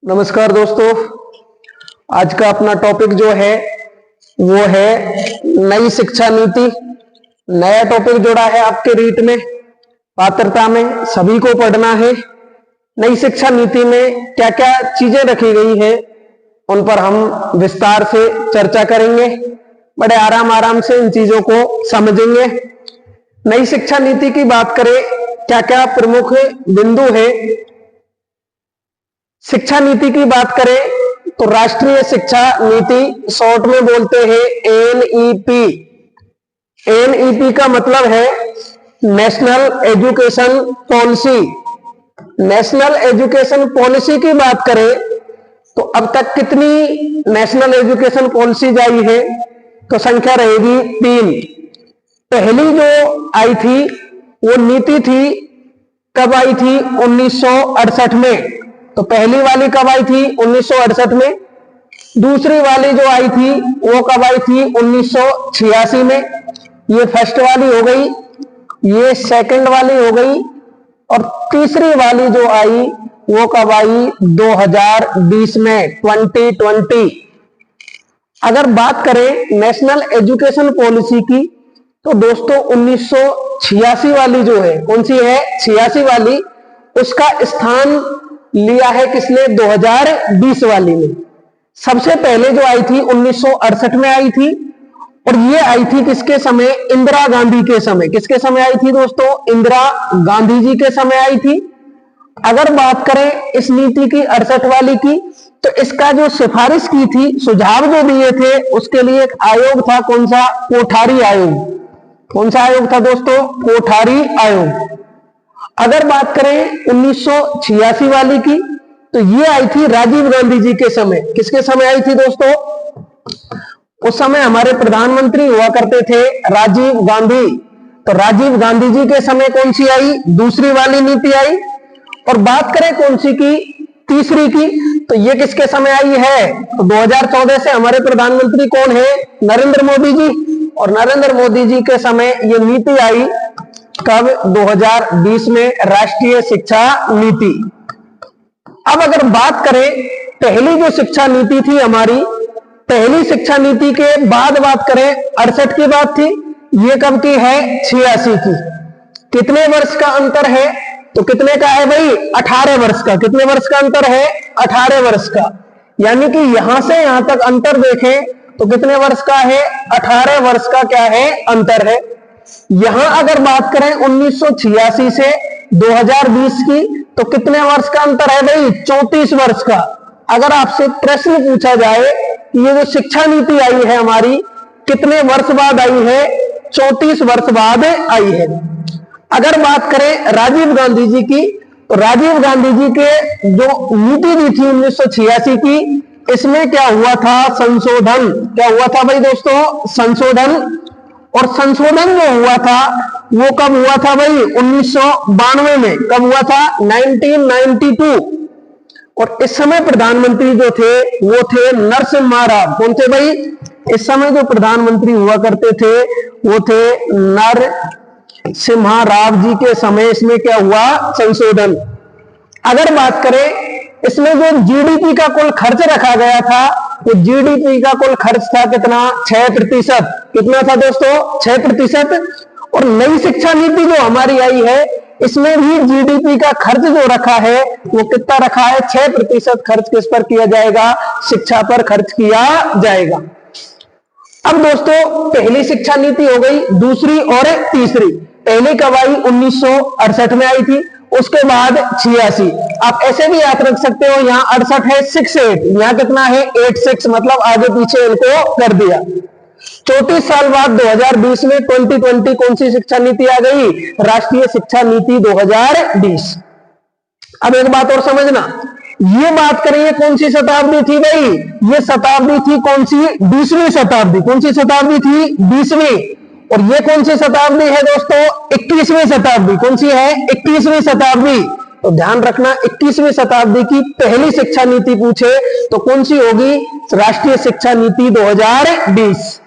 नमस्कार दोस्तों। आज का अपना टॉपिक जो है वो है नई शिक्षा नीति। नया टॉपिक जोड़ा है आपके रीट में, पात्रता में सभी को पढ़ना है। नई शिक्षा नीति में क्या क्या चीजें रखी गई है उन पर हम विस्तार से चर्चा करेंगे। बड़े आराम से इन चीजों को समझेंगे। नई शिक्षा नीति की बात करें, क्या क्या प्रमुख बिंदु है। शिक्षा नीति की बात करें तो राष्ट्रीय शिक्षा नीति, शॉर्ट में बोलते हैं एनईपी। एनईपी का मतलब है national education policy. National education policy की बात करें तो अब तक कितनी नेशनल एजुकेशन पॉलिसी आई है, तो संख्या रहेगी 3। पहली जो आई थी वो नीति थी, कब आई थी? 1968 में। तो पहली वाली कब आई थी? 1968 में। दूसरी वाली जो आई थी वो कब आई थी? 1986 में। ये फर्स्ट वाली हो गई, ये सेकंड वाली हो गई, और तीसरी वाली जो आई वो कब आई? 2020 में, 2020। अगर बात करें नेशनल एजुकेशन पॉलिसी की तो दोस्तों 1986 वाली जो है, कौन सी है? 86 वाली, उसका स्थान लिया है किसने? 2020 वाली ने। सबसे पहले जो आई थी 1968 में आई थी, और ये आई थी किसके समय? इंदिरा गांधी के समय। किसके समय आई थी दोस्तों? इंदिरा गांधी जी के समय आई थी। अगर बात करें इस नीति की 68 वाली की, तो इसका जो सिफारिश की थी, सुझाव जो दिए थे, उसके लिए एक आयोग था। कौन सा? कोठारी आयोग। कौन सा आयोग था दोस्तों? कोठारी आयोग। अगर बात करें 1986 वाली की, तो ये आई थी राजीव गांधी जी के समय। किसके समय आई थी दोस्तों? उस समय हमारे प्रधानमंत्री हुआ करते थे राजीव गांधी। तो राजीव गांधी जी के समय कौन सी आई? दूसरी वाली नीति आई। और बात करें कौन सी की? तीसरी की, तो ये किसके समय आई है? तो 2014 से हमारे प्रधानमंत्री कौन है? नरेंद्र मोदी जी। और नरेंद्र मोदी जी के समय ये नीति आई कब? 2020 में, राष्ट्रीय शिक्षा नीति। अब अगर बात करें पहली जो शिक्षा नीति थी हमारी, पहली शिक्षा नीति के बाद बात करें 68 की बात थी, ये कब की है? 86 की। कितने वर्ष का अंतर है? तो कितने का है भाई? 18 वर्ष का। कितने वर्ष का अंतर है? 18 वर्ष का। यानी कि यहां से यहां तक अंतर देखें तो कितने वर्ष का है? 18 वर्ष का क्या है? अंतर है। यहां अगर बात करें 1986 से 2020 की, तो कितने वर्ष का अंतर है भाई? 34 वर्ष का। अगर आपसे प्रश्न पूछा जाए कि ये जो शिक्षा नीति आई है हमारी, कितने वर्ष बाद आई है? 34 वर्ष बाद आई है। अगर बात करें राजीव गांधी जी की, तो राजीव गांधी जी के जो नीति दी थी 1986 की, इसमें क्या हुआ था? संशोधन। क्या हुआ था भाई दोस्तों? संशोधन। और संशोधन जो हुआ था वो कब हुआ था भाई? 1992 में। कब हुआ था? 1992। और इस समय प्रधानमंत्री जो थे वो थे नरसिम्हा राव। कौन थे भाई? इस समय जो प्रधानमंत्री हुआ करते थे वो थे नरसिम्हा राव जी के समय इसमें क्या हुआ? संशोधन। अगर बात करें इसमें जो जीडीपी का कुल खर्च रखा गया था, वो जीडीपी का कुल खर्च था कितना? 6%। कितना था दोस्तों? 6%। और नई शिक्षा नीति जो हमारी आई है, इसमें भी जीडीपी का खर्च जो रखा है वो कितना रखा है? 6% खर्च किस पर किया जाएगा? शिक्षा पर खर्च किया जाएगा। अब दोस्तों पहली शिक्षा नीति हो गई, दूसरी और तीसरी। पहली कब आई? 1968 में आई थी। उसके बाद 86। आप ऐसे भी याद रख सकते हो, यहाँ 68 है, 68, यहाँ कितना है? 86, मतलब आगे पीछे इनको कर दिया। 34 साल बाद 2020 में 2020 कौन सी शिक्षा नीति आ गई? राष्ट्रीय शिक्षा नीति 2020। अब एक बात और समझना, ये बात करें ये कौन सी शताब्दी थी भाई? ये शताब्दी थी कौन सी? 20वीं शताब्दी। कौन सी शताब्दी थी? 20वीं। और ये कौन सी शताब्दी है दोस्तों? 21वीं शताब्दी। कौन सी है? 21वीं शताब्दी। तो ध्यान रखना, 21वीं शताब्दी की पहली शिक्षा नीति पूछे तो कौन सी होगी? राष्ट्रीय शिक्षा नीति 2020।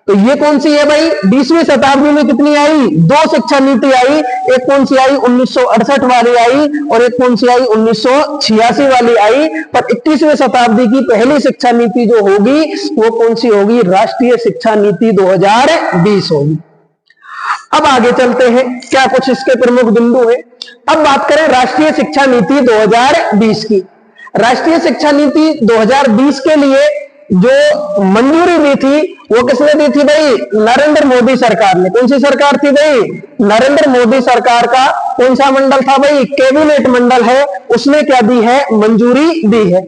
तो ये कौन सी है भाई, 20वीं शताब्दी में कितनी आई, 2 शिक्षा नीति आई। एक कौन सी आई, 1968 वाली आई, और एक कौन सी आई, 1986 वाली आई। पर 21वीं शताब्दी की पहली शिक्षा नीति जो होगी वो कौन सी होगी, राष्ट्रीय शिक्षा नीति 2020 होगी। अब आगे चलते हैं, क्या कुछ इसके प्रमुख बिंदु है। अब बात करें राष्ट्रीय शिक्षा नीति 2020 की। राष्ट्रीय शिक्षा नीति 2020 के लिए जो मंजूरी दी थी वो किसने दी थी भाई, नरेंद्र मोदी सरकार ने। कौन सी सरकार थी भाई, नरेंद्र मोदी सरकार का कौन सा मंडल था भाई, कैबिनेट मंडल है, उसने क्या दी है, मंजूरी दी है।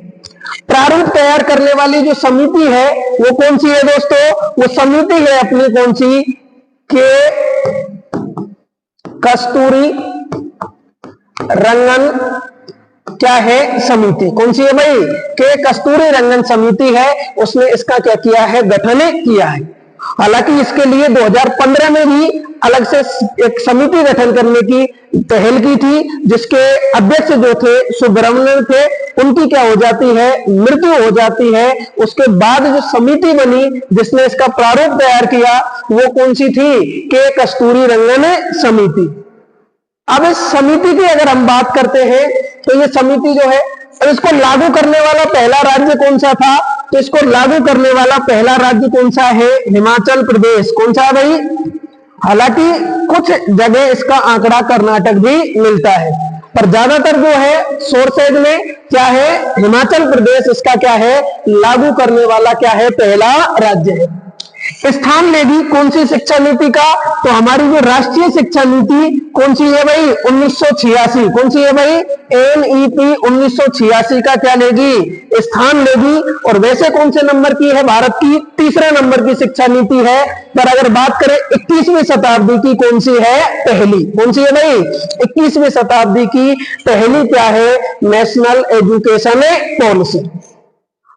प्रारूप तैयार करने वाली जो समिति है वो कौन सी है दोस्तों, वो समिति है अपनी कौन सी, के कस्तूरी रंगन क्या है, समिति। कौन सी है भाई, के कस्तूरी रंगन समिति है, उसने इसका क्या किया है, गठन किया है। हालांकि इसके लिए 2015 में भी अलग से एक समिति गठन करने की पहल की थी, जिसके अध्यक्ष जो थे सुब्रमण्यम थे, उनकी क्या हो जाती है, मृत्यु हो जाती है। उसके बाद जो समिति बनी जिसने इसका प्रारूप तैयार किया वो कौन सी थी, के कस्तूरी रंगन समिति। अब इस समिति की अगर हम बात करते हैं तो ये समिति जो है, और इसको लागू करने वाला पहला राज्य कौन सा था, तो इसको लागू करने वाला पहला राज्य कौन सा है, हिमाचल प्रदेश। कौन सा भाई, हालांकि कुछ जगह इसका आंकड़ा कर्नाटक भी मिलता है, पर ज्यादातर जो है सोर्सेज में क्या है, हिमाचल प्रदेश इसका क्या है, लागू करने वाला क्या है, पहला राज्य है। स्थान लेगी कौन सी शिक्षा नीति का, तो हमारी जो राष्ट्रीय शिक्षा नीति कौन सी है भाई, 1986। कौन सी है भाई, NEP 1986 का क्या लेगी, स्थान लेगी। और वैसे कौन से नंबर की है, भारत की तीसरे नंबर की शिक्षा नीति है। पर अगर बात करें 21वीं शताब्दी की कौन सी है, पहली। कौन सी है भाई, 21वीं शताब्दी की पहली क्या है, नेशनल एजुकेशन पॉलिसी।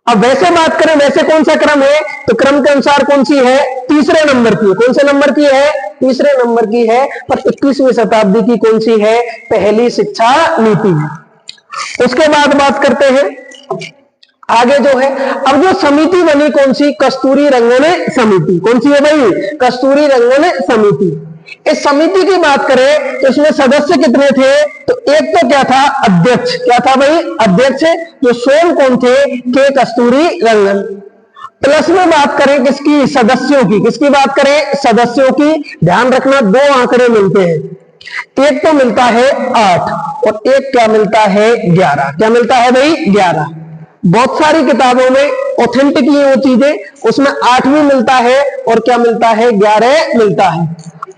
अब वैसे बात करें, वैसे कौन सा क्रम है, तो क्रम के अनुसार कौन सी है, तीसरे नंबर की। कौन से नंबर की है, तीसरे नंबर की है। पर 21वीं शताब्दी की कौन सी है, पहली शिक्षा नीति है। उसके बाद बात करते हैं आगे जो है, अब जो समिति बनी कौन सी, कस्तूरी रंगन समिति। कौन सी है भाई, कस्तूरी रंगन समिति। इस समिति की बात करें तो इसमें सदस्य कितने थे, तो एक तो क्या था, अध्यक्ष। क्या था भाई, अध्यक्ष, जो स्वयं कौन थे, के कस्तूरी रंगन। प्लस में बात करें किसकी, सदस्यों की। किसकी बात करें, सदस्यों की। ध्यान रखना 2 आंकड़े मिलते हैं, एक तो मिलता है 8 और एक क्या मिलता है, 11। क्या मिलता है भाई, 11। बहुत सारी किताबों में ऑथेंटिक ये वो चीजें, उसमें 8 भी मिलता है और क्या मिलता है, 11 मिलता है।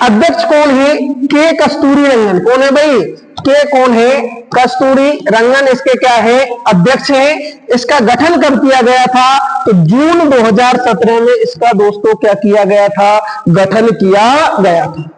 अध्यक्ष कौन है, के कस्तूरी रंगन। कौन है भाई, के कौन है, कस्तूरी रंगन इसके क्या है, अध्यक्ष है। इसका गठन कब किया गया था, तो जून 2017 में इसका दोस्तों क्या किया गया था, गठन किया गया था।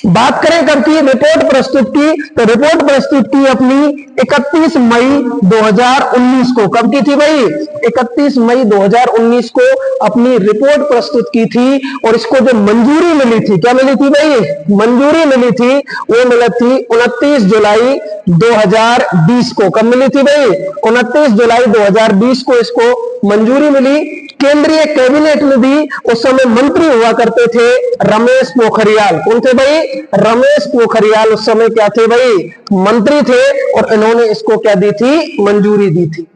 बात करें कब की, रिपोर्ट प्रस्तुत की, तो रिपोर्ट प्रस्तुत की अपनी 31 मई 2019 को। कब की थी भाई, 31 मई 2019 को अपनी रिपोर्ट प्रस्तुत की थी। और इसको जो मंजूरी मिली थी, क्या मिली थी भाई, मंजूरी मिली थी, वो मिली थी 29 जुलाई 2020 को। कब मिली थी भाई, 29 जुलाई 2020 को इसको मंजूरी मिली। केंद्रीय कैबिनेट में भी उस समय मंत्री हुआ करते थे रमेश पोखरियाल। कौन थे भाई, रमेश पोखरियाल उस समय क्या थे भाई, मंत्री थे। और इन्होंने इसको क्या दी थी, मंजूरी दी थी।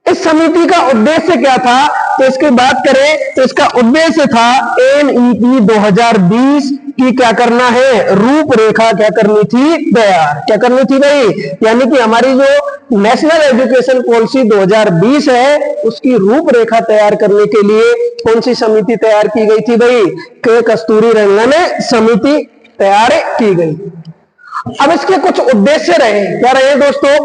इस समिति का उद्देश्य क्या था, तो इसकी बात करें तो इसका उद्देश्य था NEP 2020 की क्या करना है, रूपरेखा क्या करनी थी, तैयार। क्या करनी थी भाई, यानी कि हमारी जो नेशनल एजुकेशन पॉलिसी 2020 है उसकी रूपरेखा तैयार करने के लिए कौन सी समिति तैयार की गई थी भाई, के कस्तूरी रंगन समिति तैयार की गई। अब इसके कुछ उद्देश्य रहे, क्या रहे दोस्तों,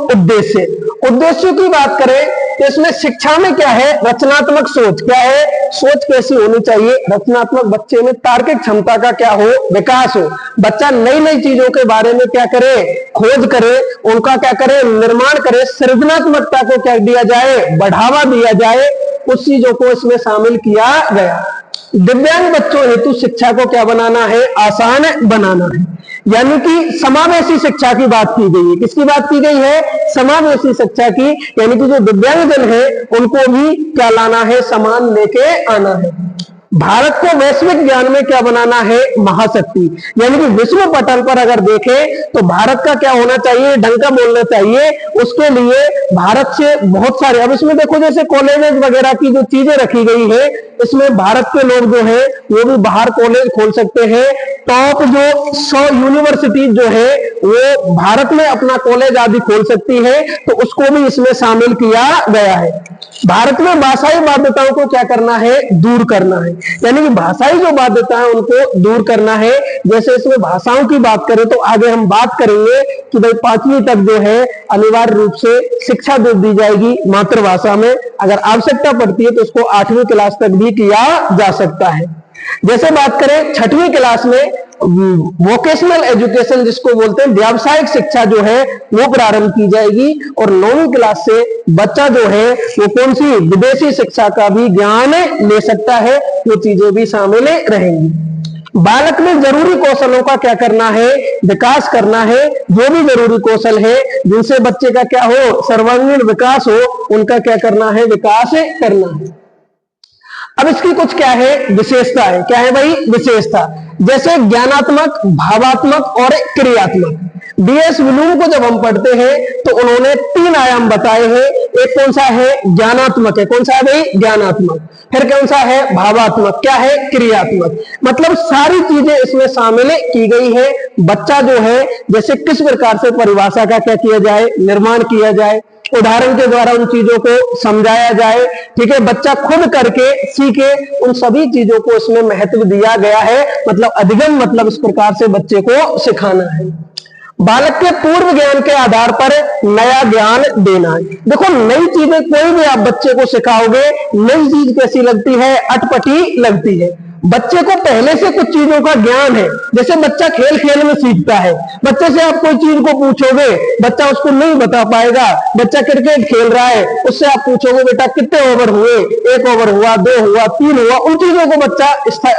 उद्देश्यों की बात करें तो इसमें शिक्षा में क्या है, रचनात्मक सोच। क्या है, सोच कैसी होनी चाहिए, रचनात्मक, बच्चे में तार्किक क्षमता का क्या हो, विकास हो। बच्चा नई नई चीजों के बारे में क्या करे, खोज करे, उनका क्या करे, निर्माण करे। सृजनात्मकता को क्या दिया जाए, बढ़ावा दिया जाए। उस चीजों को इसमें शामिल किया गया। दिव्यांग बच्चों हेतु शिक्षा को क्या बनाना है, आसान बनाना है। यानी कि समावेशी शिक्षा की बात की गई है। किसकी बात की गई है, समावेशी शिक्षा की। यानी कि जो दिव्यांगजन है उनको भी क्या लाना है, समान लेके आना है। भारत को वैश्विक ज्ञान में क्या बनाना है, महाशक्ति। यानी कि विश्व पटल पर अगर देखें तो भारत का क्या होना चाहिए, ढंग का बोलना चाहिए। उसके लिए भारत से बहुत सारे, अब इसमें देखो जैसे कॉलेजेस वगैरह की जो चीजें रखी गई है, इसमें भारत के लोग जो है वो भी बाहर कॉलेज खोल सकते हैं। टॉप जो 100 यूनिवर्सिटी जो है वो भारत में अपना कॉलेज आदि खोल सकती है, तो उसको भी इसमें शामिल किया गया है। भारत में भाषाई बाध्यताओं को क्या करना है, दूर करना है। यानी कि भाषाई जो बाध्यता है उनको दूर करना है। जैसे इसमें भाषाओं की बात करें तो आगे हम बात करेंगे कि भाई 5वीं तक जो है अनिवार्य रूप से शिक्षा दे दी जाएगी मातृभाषा में। अगर आवश्यकता पड़ती है तो उसको 8वीं क्लास तक भी किया जा सकता है। जैसे बात करें 6वीं क्लास में वोकेशनल एजुकेशन जिसको बोलते हैं, व्यावसायिक शिक्षा जो है वो प्रारंभ की जाएगी। और 9वीं क्लास से बच्चा जो है वो कौन सी विदेशी शिक्षा का भी ज्ञान ले सकता है, वो चीजें भी शामिल रहेंगी। बालक में जरूरी कौशलों का क्या करना है, विकास करना है। जो भी जरूरी कौशल है जिनसे बच्चे का क्या हो, सर्वांगीण विकास हो, उनका क्या करना है, विकास करना है। अब इसकी कुछ क्या है, विशेषता है। क्या है भाई, विशेषता। जैसे ज्ञानात्मक, भावात्मक और क्रियात्मक। डीएस ब्लूम को जब हम पढ़ते हैं तो उन्होंने 3 आयाम बताए हैं। एक कौन सा है, ज्ञानात्मक है। कौन सा है भाई, ज्ञानात्मक। फिर कौन सा है, भावात्मक। क्या है, क्रियात्मक। मतलब सारी चीजें इसमें शामिल की गई है। बच्चा जो है जैसे किस प्रकार से परिभाषा का क्या किया जाए, निर्माण किया जाए, उदाहरण के द्वारा उन चीजों को समझाया जाए। ठीक है, बच्चा खुद करके सीखे, उन सभी चीजों को इसमें महत्व दिया गया है। मतलब अधिगम, मतलब इस प्रकार से बच्चे को सिखाना है। बालक के पूर्व ज्ञान के आधार पर नया ज्ञान देना है। देखो नई चीजें कोई भी आप बच्चे को सिखाओगे, नई चीज कैसी लगती है, अटपटी लगती है। बच्चे को पहले से कुछ चीजों का ज्ञान है। जैसे बच्चा खेल खेल में सीखता है। बच्चे से आप कोई चीज को पूछोगे, बच्चा उसको नहीं बता पाएगा। बच्चा क्रिकेट खेल रहा है, उससे आप पूछोगे बेटा कितने ओवर हुए, 1 ओवर हुआ, 2 हुआ, 3 हुआ, उन चीजों को बच्चा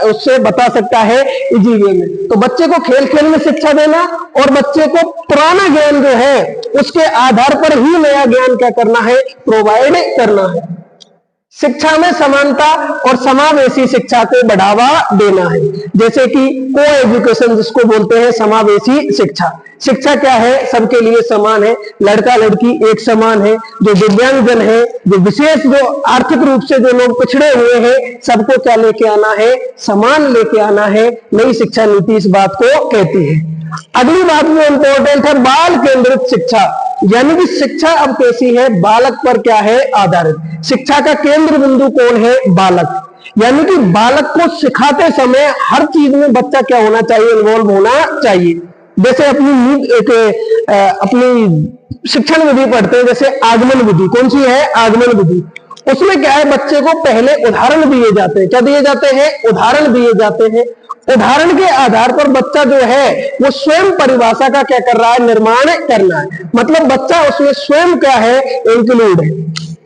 उससे बता सकता है इजी वे में। तो बच्चे को खेल खेल में शिक्षा देना और बच्चे को पुराना ज्ञान जो है उसके आधार पर ही नया ज्ञान क्या करना है, प्रोवाइड करना है। शिक्षा में समानता और समावेशी शिक्षा को बढ़ावा देना है। जैसे कि को एजुकेशन जिसको बोलते हैं, समावेशी शिक्षा। शिक्षा क्या है, सबके लिए समान है। लड़का लड़की एक समान है। जो दिव्यांगजन है, जो विशेष, जो आर्थिक रूप से जो लोग पिछड़े हुए हैं, सबको क्या लेके आना है, समान लेके आना है। नई शिक्षा नीति इस बात को कहती है। अगली बात जो इंपॉर्टेंट है, बाल केंद्रित शिक्षा। यानी कि शिक्षा अब कैसी है, बालक पर क्या है, आधारित। शिक्षा का केंद्र बिंदु कौन है, बालक। यानी कि बालक को सिखाते समय हर चीज में बच्चा क्या होना चाहिए, इन्वॉल्व होना चाहिए। जैसे अपनी शिक्षण विधि पढ़ते हैं, जैसे आगमन विधि। कौन सी है, आगमन विधि। उसमें क्या है, बच्चे को पहले उदाहरण दिए जाते हैं। क्या दिए जाते हैं, उदाहरण दिए जाते हैं। उदाहरण के आधार पर बच्चा जो है वो स्वयं परिभाषा का क्या कर रहा है, निर्माण करना है। मतलब बच्चा उसमें स्वयं क्या है, इंक्लूड है।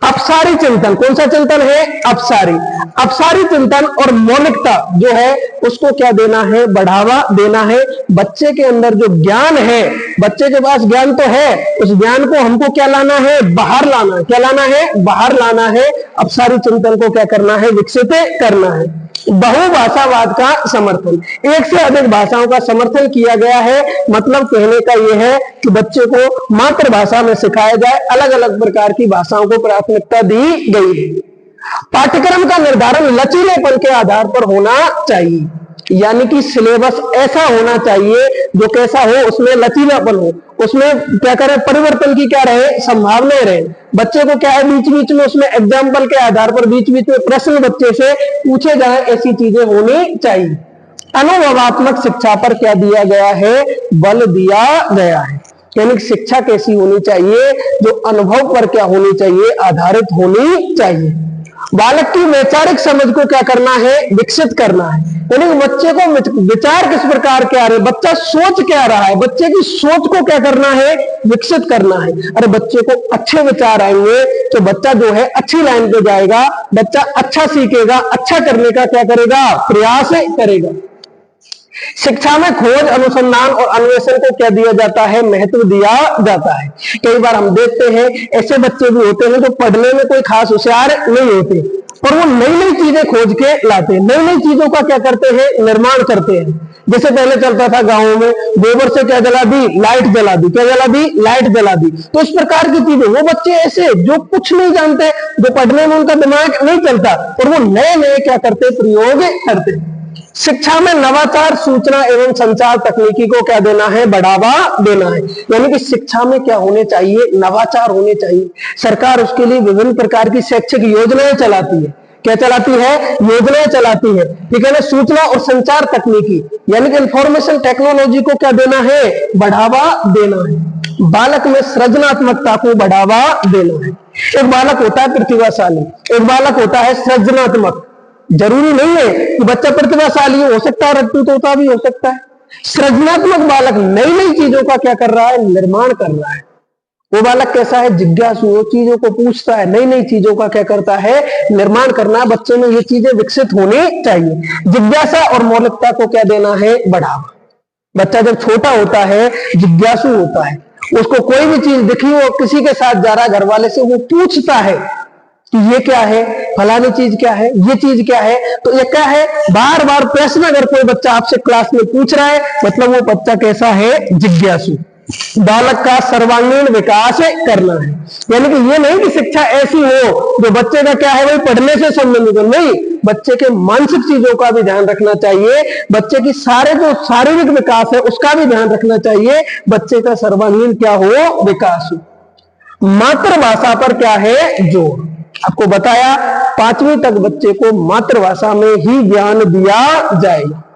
अपसारी चिंतन। कौन सा चिंतन है, अपसारी। अपसारी चिंतन और मौलिकता जो है उसको क्या देना है, बढ़ावा देना है। बच्चे के अंदर जो ज्ञान है, बच्चे के पास ज्ञान तो है, उस ज्ञान को हमको क्या लाना है, बाहर लाना है। क्या लाना है, बाहर लाना है। अपसारी चिंतन को क्या करना है, विकसित करना है। बहुभाषावाद का समर्थन। एक से अधिक भाषाओं का समर्थन किया गया है। मतलब कहने का यह है कि बच्चे को मातृभाषा में सिखाया जाए, अलग अलग प्रकार की भाषाओं को प्राथमिकता दी गई है। पाठ्यक्रम का निर्धारण लचीलेपन के आधार पर होना चाहिए। यानी कि सिलेबस ऐसा होना चाहिए जो कैसा हो, उसमें लचीलापन हो, उसमें क्या करें, परिवर्तन की क्या रहे, संभावनाएं रहे। बच्चे को क्या है, बीच बीच में उसमें एग्जाम्पल के आधार पर बीच बीच में प्रश्न बच्चे से पूछे जाए, ऐसी चीजें होनी चाहिए। अनुभवात्मक शिक्षा पर क्या दिया गया है, बल दिया गया है। यानी कि शिक्षा कैसी होनी चाहिए, जो अनुभव पर क्या होनी चाहिए, आधारित होनी चाहिए। बालक की वैचारिक समझ को क्या करना है, विकसित करना है। यानी कि बच्चे को विचार किस प्रकार के आ रहे, बच्चा सोच क्या रहा है, बच्चे की सोच को क्या करना है, विकसित करना है। अरे बच्चे को अच्छे विचार आएंगे तो बच्चा जो है अच्छी लाइन पे जाएगा, बच्चा अच्छा सीखेगा, अच्छा करने का क्या करेगा, प्रयास करेगा। शिक्षा में खोज, अनुसंधान और अन्वेषण को क्या दिया जाता है, महत्व दिया जाता है। कई बार हम देखते हैं ऐसे बच्चे भी होते हैं जो पढ़ने में कोई खास होशियार नहीं होते, और वो नई नई चीजें खोज के लाते हैं, नई नई चीजों का क्या करते हैं, निर्माण करते हैं। जैसे पहले चलता था गांवों में, गोबर से क्या जला दी, लाइट जला दी, क्या जला दी, लाइट जला दी। तो इस प्रकार की चीजें, वो बच्चे ऐसे जो कुछ नहीं जानते, जो पढ़ने में उनका दिमाग नहीं चलता, और वो नए नए क्या करते, प्रयोग करते। शिक्षा में नवाचार, सूचना एवं संचार तकनीकी को क्या देना है, बढ़ावा देना है। यानी कि शिक्षा में क्या होने चाहिए, नवाचार होने चाहिए। सरकार उसके लिए विभिन्न प्रकार की शैक्षिक योजनाएं चलाती है। क्या चलाती है, योजनाएं चलाती है, ठीक है ना। सूचना और संचार तकनीकी यानी कि इंफॉर्मेशन टेक्नोलॉजी को क्या देना है, बढ़ावा देना है। बालक में सृजनात्मकता को बढ़ावा देना है। एक बालक होता है प्रतिभाशाली, एक बालक होता है सृजनात्मक। जरूरी नहीं है कि बच्चा प्रतिभाशाली हो सकता है, रट्टू तोता भी हो सकता है। सृजनात्मक बालक नई नई चीजों का क्या कर रहा है, निर्माण कर रहा है। वो बालक कैसा है, जिज्ञासु, वो चीजों को पूछता है, नई नई चीजों का क्या करता है, निर्माण करना। बच्चे में ये चीजें विकसित होनी चाहिए। जिज्ञासा और मौलिकता को क्या देना है, बढ़ावा। बच्चा जब छोटा होता है, जिज्ञासु होता है, उसको कोई भी चीज दिखी, वो किसी के साथ जा रहा है घर वाले से, वो पूछता है कि ये क्या है, फलानी चीज क्या है, ये चीज क्या है। तो ये क्या है, बार बार प्रश्न अगर कोई बच्चा आपसे क्लास में पूछ रहा है, मतलब वो बच्चा कैसा है, जिज्ञासु। बालक का सर्वांगीण विकास करना है। यानी कि ये नहीं कि शिक्षा ऐसी हो जो बच्चे का क्या है, वही पढ़ने से संबंधित हो, नहीं, बच्चे के मानसिक चीजों का भी ध्यान रखना चाहिए। बच्चे की सारे जो शारीरिक विकास है उसका भी ध्यान रखना चाहिए। बच्चे का सर्वांगीण क्या हो, विकास हो। मातृभाषा पर क्या है, जोर। आपको बताया 5वीं तक बच्चे को मातृभाषा में ही ज्ञान दिया जाएगा।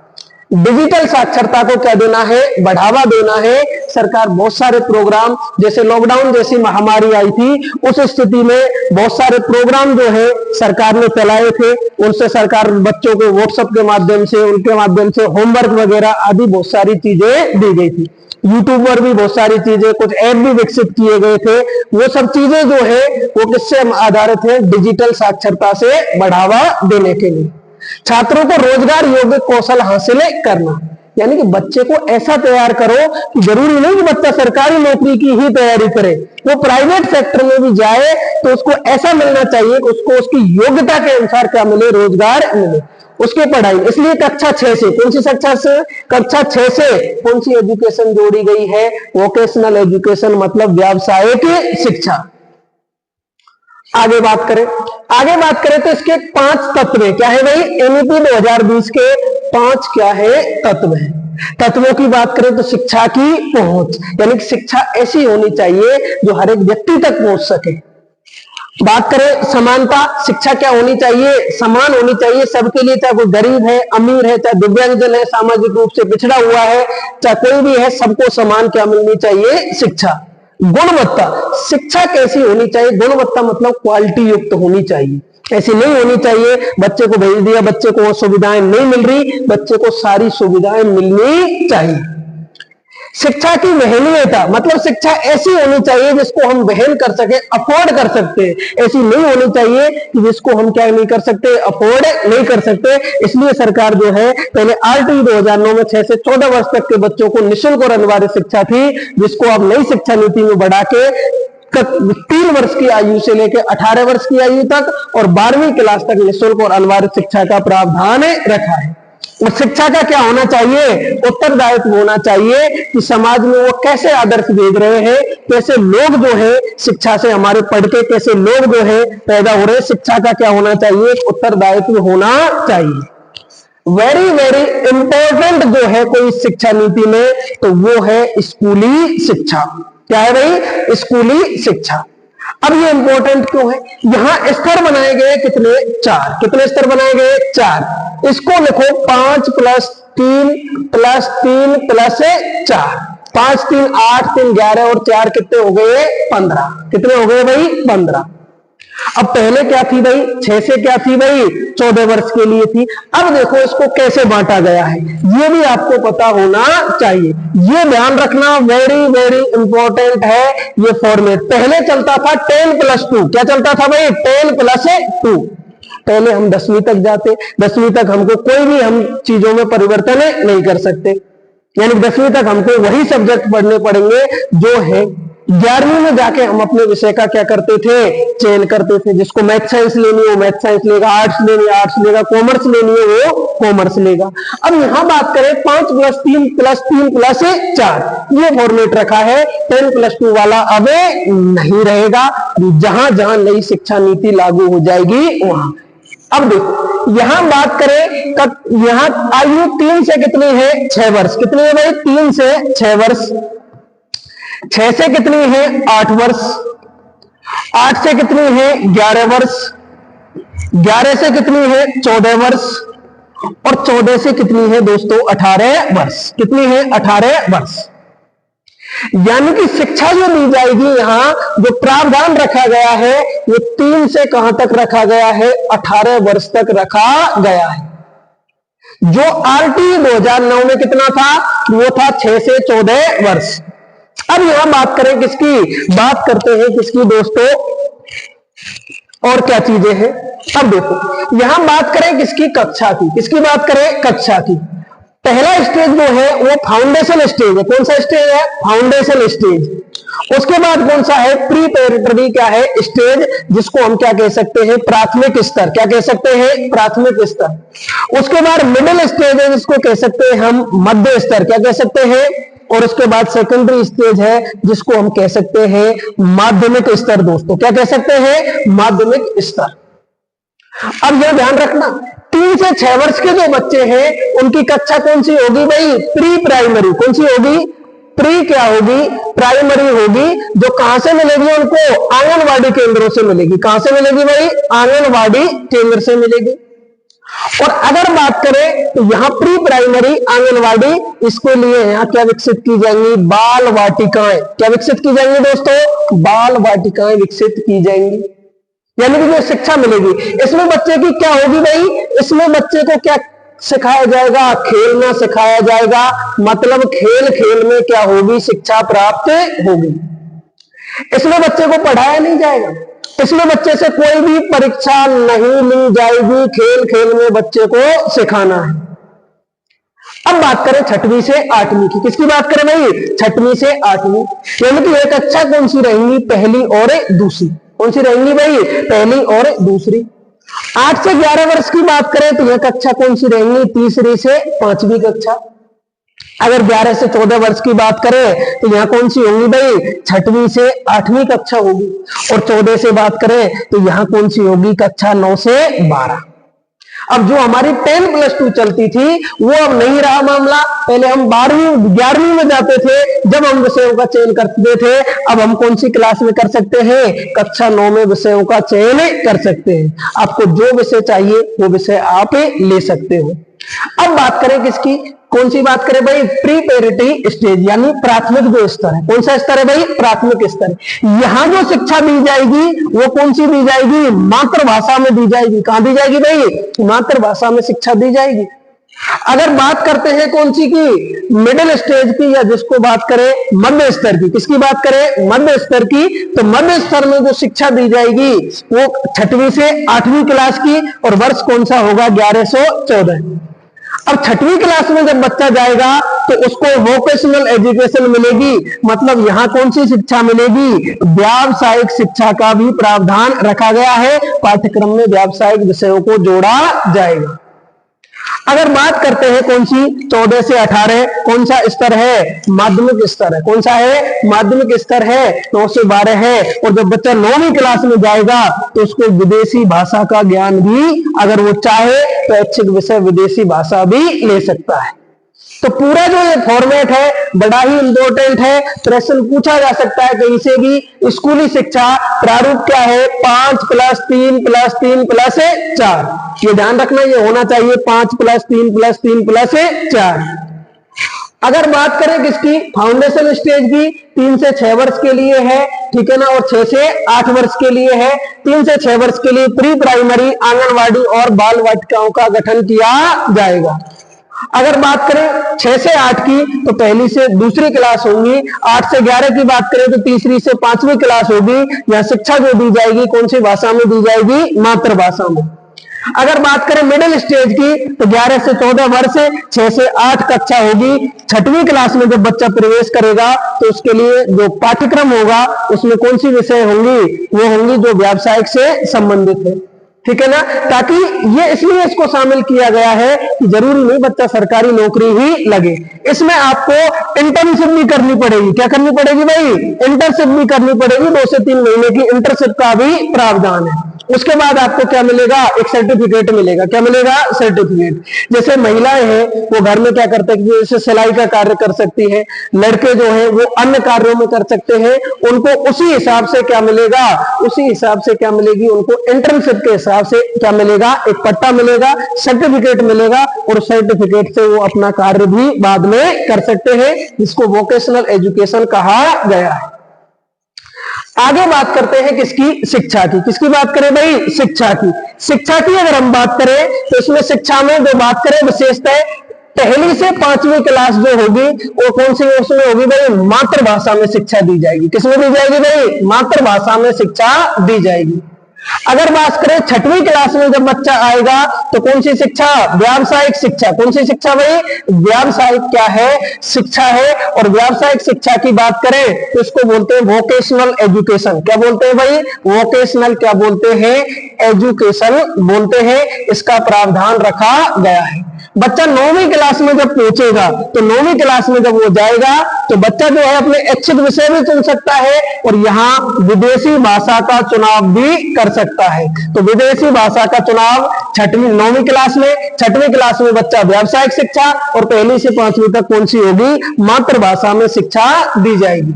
डिजिटल साक्षरता को क्या देना है, बढ़ावा देना है। सरकार बहुत सारे प्रोग्राम, जैसे लॉकडाउन जैसी महामारी आई थी, उस स्थिति में बहुत सारे प्रोग्राम जो है सरकार ने चलाए थे। उनसे सरकार बच्चों को व्हाट्सएप के माध्यम से, उनके माध्यम से होमवर्क वगैरह आदि बहुत सारी चीजें दी गई थी। यूट्यूब पर भी बहुत सारी चीजें, कुछ ऐप भी विकसित किए गए थे। वो सब चीजें जो है वो किससे आधारित है, डिजिटल साक्षरता से बढ़ावा देने के लिए। छात्रों को रोजगार योग्य कौशल हासिल करना, यानी कि बच्चे को ऐसा तैयार करो कि जरूरी नहीं कि बच्चा सरकारी नौकरी की ही तैयारी करे, वो प्राइवेट सेक्टर में भी जाए तो उसको ऐसा मिलना चाहिए कि उसको उसकी योग्यता के अनुसार क्या मिले, रोजगार मिले, उसकी पढ़ाई। इसलिए कक्षा 6 से, कौन सी कक्षा से, कक्षा 6 से कौन सी एजुकेशन जोड़ी गई है, वोकेशनल एजुकेशन, मतलब व्यावसायिक शिक्षा। आगे बात करें तो इसके 5 तत्व है। क्या है भाई, एनईपी 2020 के 5 क्या है, तत्व है। तत्वों की बात करें तो शिक्षा की पहुंच, यानी कि शिक्षा ऐसी होनी चाहिए जो हर एक व्यक्ति तक पहुंच सके। बात करें समानता, शिक्षा क्या होनी चाहिए, समान होनी चाहिए सबके लिए, चाहे कोई गरीब है, अमीर है, चाहे दिव्यांगजन है, सामाजिक रूप से पिछड़ा हुआ है, चाहे कोई भी है, सबको समान क्या मिलनी चाहिए, शिक्षा। गुणवत्ता, शिक्षा कैसी होनी चाहिए, गुणवत्ता मतलब क्वालिटी युक्त होनी चाहिए। ऐसी नहीं होनी चाहिए बच्चे को भेज दिया, बच्चे को सुविधाएं नहीं मिल रही, बच्चे को सारी सुविधाएं मिलनी चाहिए। शिक्षा की वहनीयता, मतलब शिक्षा ऐसी होनी चाहिए जिसको हम वहन कर सके, अफोर्ड कर सकते हैं। ऐसी नहीं होनी चाहिए कि जिसको हम क्या नहीं कर सकते, अफोर्ड नहीं कर सकते। इसलिए सरकार जो है पहले आरटी 2009 में 6 से 14 वर्ष तक के बच्चों को निःशुल्क और अनिवार्य शिक्षा थी, जिसको अब नई शिक्षा नीति में बढ़ा के 3 वर्ष की आयु से लेकर 18 वर्ष की आयु तक और 12वीं क्लास तक निःशुल्क और अनिवार्य शिक्षा का प्रावधान रखा है। और शिक्षा का क्या होना चाहिए, उत्तरदायित्व होना चाहिए कि समाज में वो कैसे आदर्श भेज रहे हैं, कैसे लोग जो है शिक्षा से हमारे पढ़ के कैसे लोग जो है पैदा हो रहे हैं। शिक्षा का क्या होना चाहिए, उत्तरदायित्व होना चाहिए। वेरी वेरी इंपॉर्टेंट जो है कोई शिक्षा नीति में, तो वो है स्कूली शिक्षा। क्या है भाई, स्कूली शिक्षा। अब ये इंपॉर्टेंट क्यों है, यहां स्तर बनाए गए कितने, 4। कितने स्तर बनाए गए, 4। इसको लिखो 5 + 3 + 3 + 4। 5 3 8 3 11 और 4 कितने हो गए, 15। कितने हो गए भाई, 15। अब पहले क्या थी भाई, 6 से क्या थी भाई, 14 वर्ष के लिए थी। अब देखो इसको कैसे बांटा गया है, ये भी आपको पता होना चाहिए। ये ध्यान रखना, वेरी वेरी इंपॉर्टेंट है ये फॉर्मेट। पहले चलता था 10 + 2। क्या चलता था भाई, 10 + 2। पहले हम 10वीं तक जाते, 10वीं तक हमको कोई भी हम चीजों में परिवर्तन नहीं कर सकते, यानी 10वीं तक हमको वही सब्जेक्ट पढ़ने पड़ेंगे जो है। 11वीं में जाके हम अपने विषय का क्या करते थे, चयन करते थे। जिसको मैथ साइंस लेनी हो मैथ साइंस लेगा, आर्ट्स लेनी है आर्ट्स लेगा, कॉमर्स लेनी है वो कॉमर्स लेगा। अब यहां बात करें 5 + 3 + 3 + 4, ये फॉर्मेट रखा है। 10+2 वाला अब नहीं रहेगा, जहां जहां नई शिक्षा नीति लागू हो जाएगी वहां। अब देखो यहां बात करें यहां आयु 3 से कितनी है, 6 वर्ष। कितनी है भाई, 3 से 6 वर्ष। 6 से कितनी है, 8 वर्ष। 8 से कितनी है, 11 वर्ष। 11 से कितनी है, 14 वर्ष। और 14 से कितनी है दोस्तों, 18 वर्ष। कितनी है, 18 वर्ष। यानी कि शिक्षा जो दी जाएगी, यहां जो प्रावधान रखा गया है वो 3 से कहां तक रखा गया है, 18 वर्ष तक रखा गया है। जो आरटी 2009 में कितना था, वो था 6 से 14 वर्ष। अब यहां बात करें किसकी, बात करते हैं किसकी दोस्तों, और क्या चीजें हैं। अब देखो यहां बात करें किसकी, कक्षा की। किसकी बात करें, कक्षा की। पहला स्टेज जो है वो फाउंडेशन स्टेज है। कौन सा स्टेज है, फाउंडेशन स्टेज। उसके बाद कौन सा है, प्रीपेरेटरी क्या है, स्टेज, जिसको हम क्या कह सकते हैं, प्राथमिक स्तर। क्या कह सकते हैं, प्राथमिक स्तर। उसके बाद मिडिल स्टेज है, जिसको कह सकते हैं हम मध्य स्तर। क्या कह सकते हैं, और उसके बाद सेकेंडरी स्टेज है, जिसको हम कह सकते हैं माध्यमिक स्तर। दोस्तों क्या कह सकते हैं, माध्यमिक स्तर। अब यह ध्यान रखना, 3 से 6 वर्ष के जो बच्चे हैं उनकी कक्षा कौन सी होगी भाई, प्री प्राइमरी। कौन सी होगी, प्री क्या होगी, प्राइमरी होगी। जो कहां से मिलेगी उनको, आंगनवाड़ी केंद्रों से मिलेगी। कहां से मिलेगी भाई, आंगनवाड़ी केंद्र से मिलेगी। और अगर बात करें तो यहां प्री प्राइमरी आंगनवाड़ी, इसके लिए यहां क्या विकसित की जाएंगी, बाल वाटिकाएं। क्या विकसित की जाएंगी दोस्तों, बाल वाटिकाएं विकसित की जाएंगी। यानी कि जो शिक्षा मिलेगी इसमें बच्चे की क्या होगी भाई, इसमें बच्चे को क्या सिखाया जाएगा, खेलना सिखाया जाएगा। मतलब खेल खेल में क्या होगी, शिक्षा प्राप्त होगी। इसमें बच्चे को पढ़ाया नहीं जाएगा, इसमें बच्चे से कोई भी परीक्षा नहीं ली जाएगी, खेल खेल में बच्चे को सिखाना है। अब बात करें 6वीं से 8वीं की। किसकी बात करें भाई, 6वीं से 8वीं। यानी कि एक कक्षा कौन सी रहेंगी, पहली और दूसरी। कौन सी रहेंगी भाई, पहली और दूसरी। 8 से 11 वर्ष की बात करें तो यह कक्षा कौन सी रहेंगी, तीसरी से 5वीं कक्षा। अगर 11 से 14 वर्ष की बात करें तो यहां कौन सी होगी भाई, 6वीं से 8वीं कक्षा होगी। और 14 से बात करें तो यहां कौन सी होगी, कक्षा 9 से 12। अब जो हमारी 10+2 चलती थी वो अब नहीं रहा मामला। पहले हम 12वीं 11वीं में जाते थे जब हम विषयों का चयन करते थे। अब हम कौन सी क्लास में कर सकते हैं, कक्षा 9 में विषयों का चयन कर सकते हैं। आपको जो विषय चाहिए वो विषय आप ले सकते हो। अब बात करें किसकी, कौन सी बात करें भाई, प्रीपेरेटरी स्टेज, यानी प्राथमिक जो स्तर है। कौन सा स्तर है भाई, प्राथमिक स्तर। यहां जो शिक्षा दी जाएगी वो कौन सी दी जाएगी, मातृभाषा में दी जाएगी। कहां दी जाएगी भाई, मातृभाषा में शिक्षा दी जाएगी। अगर बात करते हैं कौन सी की, मिडिल स्टेज की, या जिसको बात करें मध्य स्तर की। किसकी बात करें, मध्य स्तर की। तो मध्य स्तर में जो शिक्षा दी जाएगी वो 6वीं से 8वीं क्लास की, और वर्ष कौन सा होगा, 1114। अब 6वीं क्लास में जब बच्चा जाएगा तो उसको वोकेशनल एजुकेशन मिलेगी। मतलब यहां कौन सी शिक्षा मिलेगी, व्यावसायिक शिक्षा का भी प्रावधान रखा गया है। पाठ्यक्रम में व्यावसायिक विषयों को जोड़ा जाएगा। अगर बात करते हैं कौन सी, 14 से 18 कौन सा स्तर है, माध्यमिक स्तर है। कौन सा है, माध्यमिक स्तर है। 9 से 12 है। और जब बच्चा 9वीं क्लास में जाएगा तो उसको विदेशी भाषा का ज्ञान भी, अगर वो चाहे तो ऐच्छिक विषय विदेशी भाषा भी ले सकता है। तो पूरा जो ये फॉर्मेट है बड़ा ही इंपॉर्टेंट है। प्रश्न पूछा जा सकता है कहीं से भी। स्कूली शिक्षा प्रारूप क्या है, 5 + 3 + 3 + 4। ये ध्यान रखना, ये होना चाहिए 5 + 3 + 3 + 4। अगर बात करें किसकी, फाउंडेशन स्टेज की, 3 से 6 वर्ष के लिए है, ठीक है ना, और 6 से 8 वर्ष के लिए है। 3 से 6 वर्ष के लिए प्री प्राइमरी, आंगनवाड़ी और बाल वाटिकाओं का गठन किया जाएगा। अगर बात करें 6 से 8 की तो पहली से दूसरी क्लास होगी। 8 से 11 की बात करें तो तीसरी से 5वीं क्लास होगी। यहां शिक्षा जो दी जाएगी कौन सी भाषा में दी जाएगी, मातृभाषा में। अगर बात करें मिडिल स्टेज की तो 11 से 14 वर्ष, 6 से 8 कक्षा होगी। 6वीं क्लास में जब बच्चा प्रवेश करेगा तो उसके लिए जो पाठ्यक्रम होगा उसमें कौन सी विषय होंगी, वो होंगी जो व्यावसायिक से संबंधित है, ठीक है ना। ताकि ये इसलिए इसको शामिल किया गया है कि जरूरी नहीं बच्चा सरकारी नौकरी ही लगे, इसमें आपको इंटर्नशिप भी करनी पड़ेगी। क्या करनी पड़ेगी भाई? इंटर्नशिप भी करनी पड़ेगी। 2 से 3 महीने की इंटर्नशिप का भी प्रावधान है। उसके बाद आपको क्या मिलेगा? एक सर्टिफिकेट मिलेगा। क्या मिलेगा? सर्टिफिकेट। जैसे महिलाएं हैं वो घर में क्या करते हैं, जैसे सिलाई का कार्य कर सकती है, लड़के जो है वो अन्य कार्यों में कर सकते हैं, उनको उसी हिसाब से क्या मिलेगा, उसी हिसाब से क्या मिलेगी, उनको इंटर्नशिप के हिसाब से क्या मिलेगा, एक पट्टा मिलेगा, सर्टिफिकेट मिलेगा, और सर्टिफिकेट से वो अपना कार्य भी बाद में कर सकते हैं, जिसको वोकेशनल एजुकेशन कहा गया है। आगे बात करते हैं किसकी? शिक्षा की। किसकी बात करें भाई? शिक्षा की। शिक्षा की अगर हम बात करें तो इसमें शिक्षा में जो बात करें विशेषतः 1ली से 5वीं क्लास जो होगी वो कौन सी उसमें होगी भाई? मातृभाषा में शिक्षा दी जाएगी। किसमें दी जाएगी भाई? मातृभाषा में शिक्षा दी जाएगी। अगर बात करें 6वीं क्लास में जब बच्चा आएगा तो कौन सी शिक्षा? व्यावसायिक शिक्षा। कौन सी शिक्षा भाई? व्यावसायिक क्या है? शिक्षा है। और व्यावसायिक शिक्षा की बात करें तो इसको बोलते हैं वोकेशनल एजुकेशन। क्या बोलते हैं भाई? वोकेशनल क्या बोलते हैं? एजुकेशन बोलते हैं। इसका प्रावधान रखा गया है। बच्चा 9वीं क्लास में जब पहुंचेगा तो 9वीं क्लास में जब वो जाएगा तो बच्चा जो है अपने इच्छित विषय भी चुन सकता है और यहाँ विदेशी भाषा का चुनाव भी कर सकता है। तो विदेशी भाषा का चुनाव 9वीं क्लास में, 6वीं क्लास में बच्चा व्यावसायिक शिक्षा, और 1ली से 5वीं तक कौन सी होगी? मातृभाषा में शिक्षा दी जाएगी।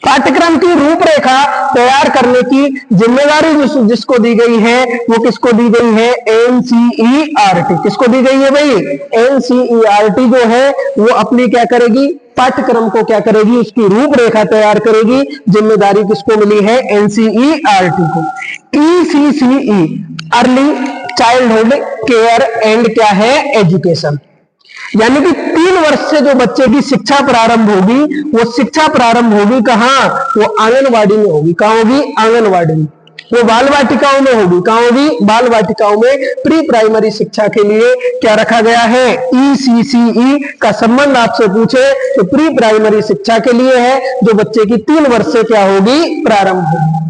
पाठ्यक्रम की रूपरेखा तैयार करने की जिम्मेदारी जिसको दी गई है वो किसको दी गई है? एनसीईआरटी। किसको दी गई है भाई? एनसीईआरटी जो है वो अपनी क्या करेगी? पाठ्यक्रम को क्या करेगी? उसकी रूपरेखा तैयार करेगी। जिम्मेदारी किसको मिली है? एनसीईआरटी को। ECCE early childhood care and क्या है? एजुकेशन। यानी कि 3 वर्ष से जो बच्चे की शिक्षा प्रारंभ होगी वो शिक्षा प्रारंभ होगी कहां? वो आंगनवाड़ी में होगी। कहां होगी? आंगनवाड़ी में। वो बाल वाटिकाओं में होगी। कहां होगी? बाल वाटिकाओं में। प्री प्राइमरी शिक्षा के लिए क्या रखा गया है? ईसीसीई का संबंध आपसे पूछे तो प्री प्राइमरी शिक्षा के लिए है, जो बच्चे की 3 वर्ष से क्या होगी? प्रारंभ होगी।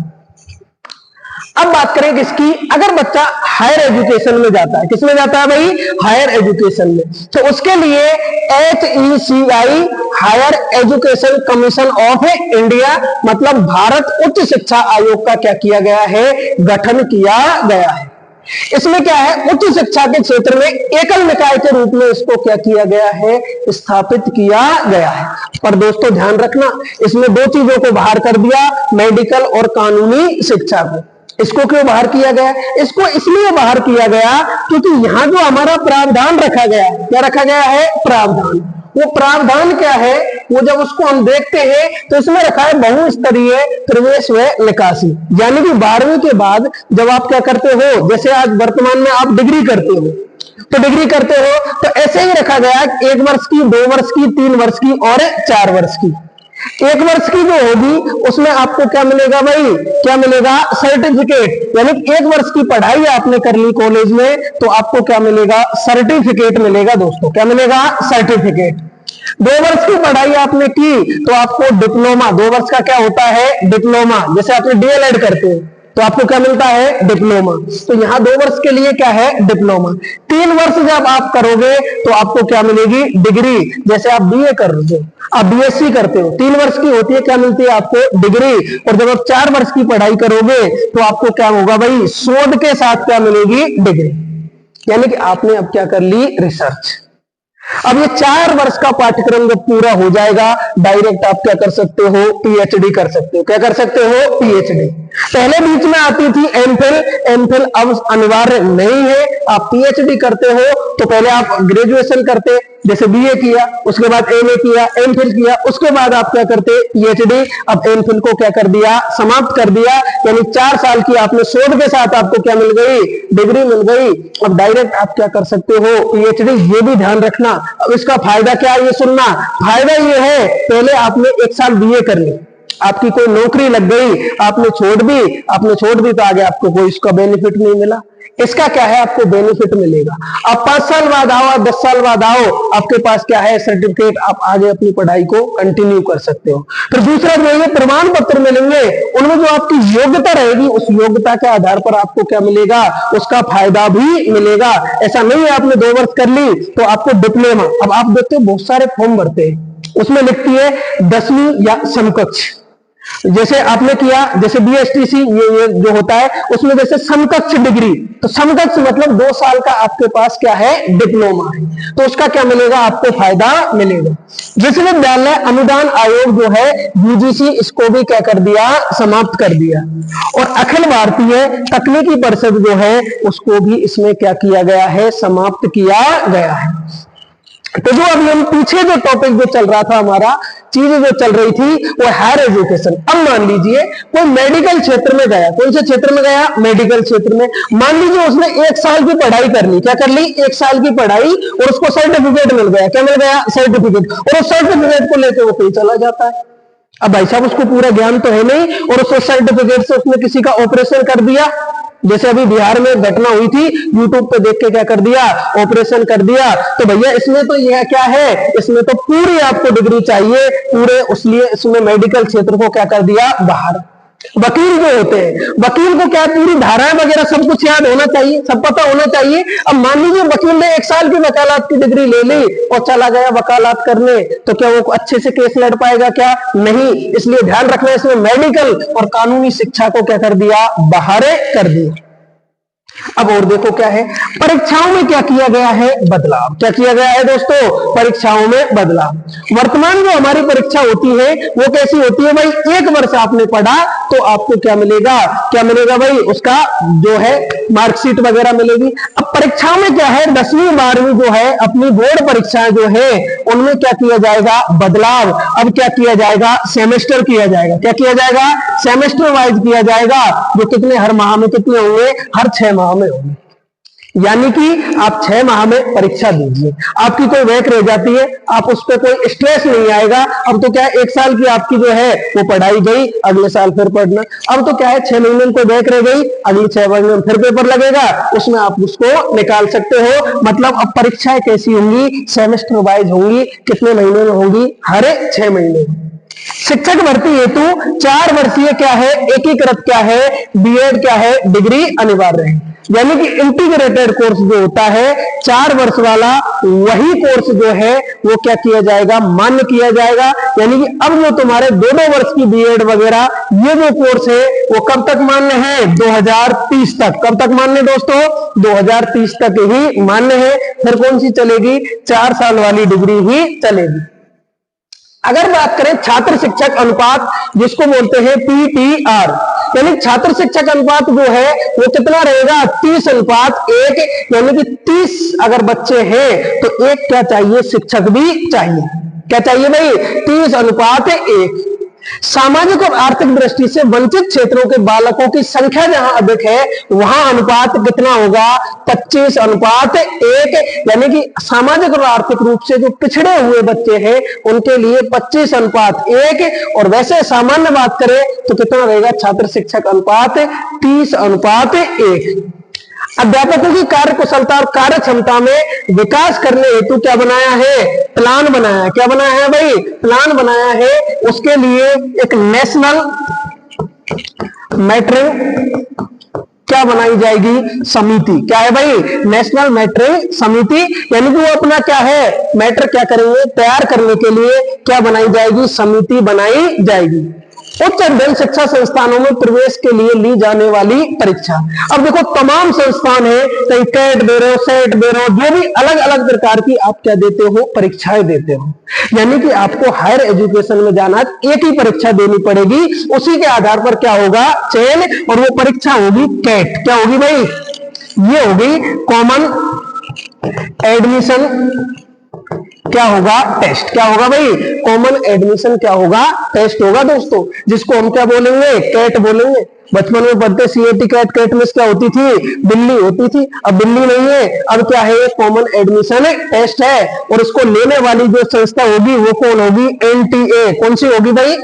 अब बात करें किसकी? अगर बच्चा हायर एजुकेशन में जाता है, किसमें जाता है भाई? हायर एजुकेशन में, तो उसके लिए HECI higher education commission of India मतलब भारत उच्च शिक्षा आयोग का क्या किया गया है? गठन किया गया है। इसमें क्या है? उच्च शिक्षा के क्षेत्र में एकल निकाय के रूप में इसको क्या किया गया है? स्थापित किया गया है। पर दोस्तों ध्यान रखना, इसमें 2 चीजों को बाहर कर दिया, मेडिकल और कानूनी शिक्षा को। इसको क्यों बाहर किया गया? इसको इसलिए बाहर किया गया क्योंकि यहां जो हमारा प्रावधान रखा गया है, क्या रखा गया है? प्रावधान। वो प्रावधान क्या है? वो जब उसको हम देखते हैं तो इसमें रखा है बहुस्तरीय प्रवेश व निकासी। यानी कि 12वीं के बाद जब आप क्या करते हो, जैसे आज वर्तमान में आप डिग्री करते हो, तो डिग्री करते हो तो ऐसे ही रखा गया 1 वर्ष की, 2 वर्ष की, 3 वर्ष की और 4 वर्ष की। 1 वर्ष की जो होगी उसमें आपको क्या मिलेगा भाई? क्या मिलेगा? सर्टिफिकेट। यानी 1 वर्ष की पढ़ाई आपने कर ली कॉलेज में तो आपको क्या मिलेगा? सर्टिफिकेट मिलेगा दोस्तों। क्या मिलेगा? सर्टिफिकेट। 2 वर्ष की पढ़ाई आपने की तो आपको डिप्लोमा, 2 वर्ष का क्या होता है? डिप्लोमा। जैसे आपने DLED करते हो तो आपको क्या मिलता है? डिप्लोमा। तो यहाँ 2 वर्ष के लिए क्या है? डिप्लोमा। 3 वर्ष जब आप करोगे तो आपको क्या मिलेगी? डिग्री। जैसे आप BA कर रहे हो, आप BSc करते हो, 3 वर्ष की होती है, क्या मिलती है आपको? डिग्री। और जब आप 4 वर्ष की पढ़ाई करोगे तो आपको क्या होगा भाई? शोध के साथ क्या मिलेगी? डिग्री। यानी कि आपने अब क्या कर ली? रिसर्च। अब ये 4 वर्ष का पाठ्यक्रम जब पूरा हो जाएगा डायरेक्ट आप क्या कर सकते हो? PhD कर सकते हो। क्या कर सकते हो? PhD। पहले बीच में आती थी एमफिल अब अनिवार्य नहीं है। आप PhD करते हो तो पहले आप ग्रेजुएशन करते, जैसे BA किया, उसके बाद MA किया, एमफिल किया, उसके बाद आप क्या करते? PhD। अब एमफिल को क्या कर दिया? समाप्त कर दिया। यानी 4 साल की आपने शोध के साथ आपको क्या मिल गई? डिग्री मिल गई। अब डायरेक्ट आप क्या कर सकते हो? PhD। ये भी ध्यान रखना। अब इसका फायदा क्या है ये सुनना। फायदा ये है, पहले आपने 1 साल BA कर ली, आपकी कोई नौकरी लग गई, आपने छोड़ दी तो आगे आपको कोई इसका बेनिफिट नहीं मिला। इसका क्या है, आपको बेनिफिट मिलेगा। आप 5 साल बाद आओ, 10 साल बाद आओ, आपके पास क्या है, सर्टिफिकेट, आप आगे अपनी पढ़ाई को कंटिन्यू कर सकते हो। फिर दूसरा जो है प्रमाण पत्र मिलेंगे, उनमें जो आपकी योग्यता रहेगी, उस योग्यता के आधार पर आपको क्या मिलेगा, उसका फायदा भी मिलेगा। ऐसा नहीं है आपने 2 वर्ष कर ली तो आपको डिप्लोमा। अब आप देखते हो बहुत सारे फॉर्म भरते हैं, उसमें लिखती है 10वीं या समकक्ष। जैसे आपने किया, जैसे बीएसटीसी ये जो होता है, उसमें जैसे समकक्ष डिग्री, तो समकक्ष मतलब 2 साल का आपके पास क्या है, डिप्लोमा है, तो उसका क्या मिलेगा, आपको फायदा मिलेगा। विश्वविद्यालय अनुदान आयोग जो है यूजीसी, इसको भी क्या कर दिया, समाप्त कर दिया। और अखिल भारतीय तकनीकी परिषद जो है उसको भी इसमें क्या किया गया है, समाप्त किया गया है। तो जो अभी हम पीछे जो टॉपिक जो चल रहा था, हमारा चीजें जो चल रही थी वो हायर एजुकेशन। अब मान लीजिए कोई मेडिकल क्षेत्र में गया, कौन से क्षेत्र में गया, मेडिकल क्षेत्र में। मान लीजिए उसने 1 साल की पढ़ाई कर ली, क्या कर ली, 1 साल की पढ़ाई, और उसको सर्टिफिकेट मिल गया। क्या मिल गया, सर्टिफिकेट। और उस सर्टिफिकेट को लेकर वो कहीं चला जाता है। अब भाई साहब उसको पूरा ज्ञान तो है नहीं, और उस सर्टिफिकेट से उसने किसी का ऑपरेशन कर दिया, जैसे अभी बिहार में घटना हुई थी, यूट्यूब पे देख के क्या कर दिया, ऑपरेशन कर दिया। तो भैया इसमें तो यह क्या है, इसमें तो पूरी आपको डिग्री चाहिए पूरे, उसलिए इसमें मेडिकल क्षेत्र को क्या कर दिया, बाहर। वकील जो होते हैं, वकील को क्या पूरी धाराएं वगैरह सब कुछ याद होना चाहिए, सब पता होना चाहिए। अब मान लीजिए वकील ने 1 साल की वकालत की डिग्री ले ली और चला गया वकालत करने, तो क्या वो अच्छे से केस लड़ पाएगा, क्या नहीं। इसलिए ध्यान रखना, इसमें मेडिकल और कानूनी शिक्षा को क्या कर दिया, बाहर कर दिया। अब और देखो क्या है, परीक्षाओं में क्या किया गया है, बदलाव। क्या किया गया है दोस्तों, परीक्षाओं में बदलाव। वर्तमान जो हमारी परीक्षा होती है वो कैसी होती है भाई, 1 वर्ष आपने पढ़ा तो आपको क्या मिलेगा, क्या मिलेगा भाई, उसका जो है मार्कशीट वगैरह मिलेगी। अब परीक्षाओं में क्या है, 10वीं 12वीं जो है अपनी बोर्ड परीक्षाएं जो है उनमें क्या किया जाएगा, बदलाव। अब क्या किया जाएगा, सेमेस्टर किया जाएगा। क्या किया जाएगा, सेमेस्टर वाइज किया जाएगा, जो कितने, हर माह में कितने होंगे, हर 6 माह में होंगे। यानी कि आप 6 माह में परीक्षा दीजिए, आपकी कोई बैक रह जाती है, आप उस पर कोई स्ट्रेस नहीं आएगा। अब तो क्या है, 1 साल की आपकी जो है वो पढ़ाई गई, अगले साल फिर पढ़ना। अब तो क्या है, 6 महीने में कोई बैक रह गई, अगले 6 महीने में फिर पेपर लगेगा, उसमें आप उसको निकाल सकते हो। मतलब अब परीक्षाएं कैसी होंगी, सेमेस्टर वाइज होंगी। कितने महीने में होंगी, हर 6 महीने। शिक्षक भर्ती हेतु 4 वर्षीय क्या है, एकीकृत क्या है, बीएड क्या है, डिग्री अनिवार्य है। यानी कि इंटीग्रेटेड कोर्स जो होता है 4 वर्ष वाला, वही कोर्स जो है वो क्या किया जाएगा, मान्य किया जाएगा। यानी कि अब जो तुम्हारे 2-2 वर्ष की बीएड वगैरह ये जो कोर्स है वो कब तक मान्य है, 2030 तक। कब तक मान्य दोस्तों, 2030 तक ही मान्य है। फिर कौन सी चलेगी, 4 साल वाली डिग्री ही चलेगी। अगर बात करें छात्र शिक्षक अनुपात, जिसको बोलते हैं पीटीआर, यानी छात्र शिक्षक अनुपात जो है वो कितना रहेगा, 30:1। यानी कि 30 अगर बच्चे हैं तो 1 क्या चाहिए, शिक्षक भी चाहिए। क्या चाहिए भाई, 30:1। सामाजिक और आर्थिक दृष्टि से वंचित क्षेत्रों के बालकों की संख्या जहां अधिक है वहां अनुपात कितना होगा, 25:1। यानी कि सामाजिक और आर्थिक रूप से जो पिछड़े हुए बच्चे हैं उनके लिए 25:1। और वैसे सामान्य बात करें तो कितना रहेगा, छात्र शिक्षक अनुपात 30:1। अध्यापकों की कार्य कुशलता और कार्य क्षमता में विकास करने हेतु क्या बनाया है, प्लान बनाया है। क्या बनाया है भाई, प्लान बनाया है। उसके लिए एक नेशनल मैट्रिक क्या बनाई जाएगी, समिति। क्या है भाई, नेशनल मैट्रिक समिति। यानी कि वो अपना क्या है, मैट्रिक क्या करेंगे, तैयार करने के लिए क्या बनाई जाएगी, समिति बनाई जाएगी। उच्च अध्ययन शिक्षा संस्थानों में प्रवेश के लिए ली जाने वाली परीक्षा। अब देखो तमाम संस्थान है, कहीं कैट दे रहे हो, सेट दे रहे हो, जो भी अलग अलग प्रकार की आप क्या देते हो, परीक्षाएं देते हो। यानी कि आपको हायर एजुकेशन में जाना एक ही परीक्षा देनी पड़ेगी, उसी के आधार पर क्या होगा, चयन। और वो परीक्षा होगी कैट। क्या होगी भाई, ये होगी कॉमन एडमिशन क्या होगा, टेस्ट। क्या होगा भाई, कॉमन एडमिशन क्या होगा, टेस्ट होगा दोस्तों, जिसको हम क्या बोलेंगे, कैट बोलेंगे। बचपन में पढ़ते सीएटी कैट, कैट में क्या होती थी, बिल्ली होती थी। अब बिल्ली नहीं है, अब क्या है, कॉमन एडमिशन टेस्ट है। और इसको लेने वाली जो संस्था होगी वो कौन होगी, एनटीए। कौन सी होगी भाई,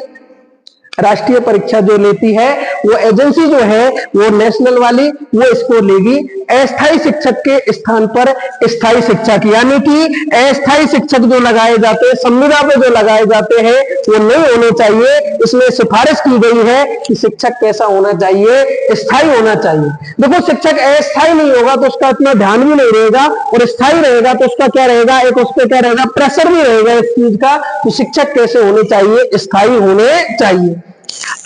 राष्ट्रीय परीक्षा जो लेती है वो एजेंसी जो है वो नेशनल वाली, वो इसको लेगी। अस्थायी शिक्षक के स्थान पर स्थायी शिक्षक, यानी कि अस्थायी शिक्षक जो लगाए जाते हैं, संविदा पे जो लगाए जाते हैं, वो नहीं होने चाहिए। इसमें सिफारिश की गई है कि शिक्षक कैसा होना चाहिए, स्थायी होना चाहिए। देखो शिक्षक अस्थायी नहीं होगा तो उसका इतना ध्यान भी नहीं रहेगा, और स्थायी रहेगा तो उसका क्या रहेगा, एक उस पर क्या रहेगा, प्रेशर भी रहेगा इस चीज का। तो शिक्षक कैसे होने चाहिए, स्थायी होने चाहिए।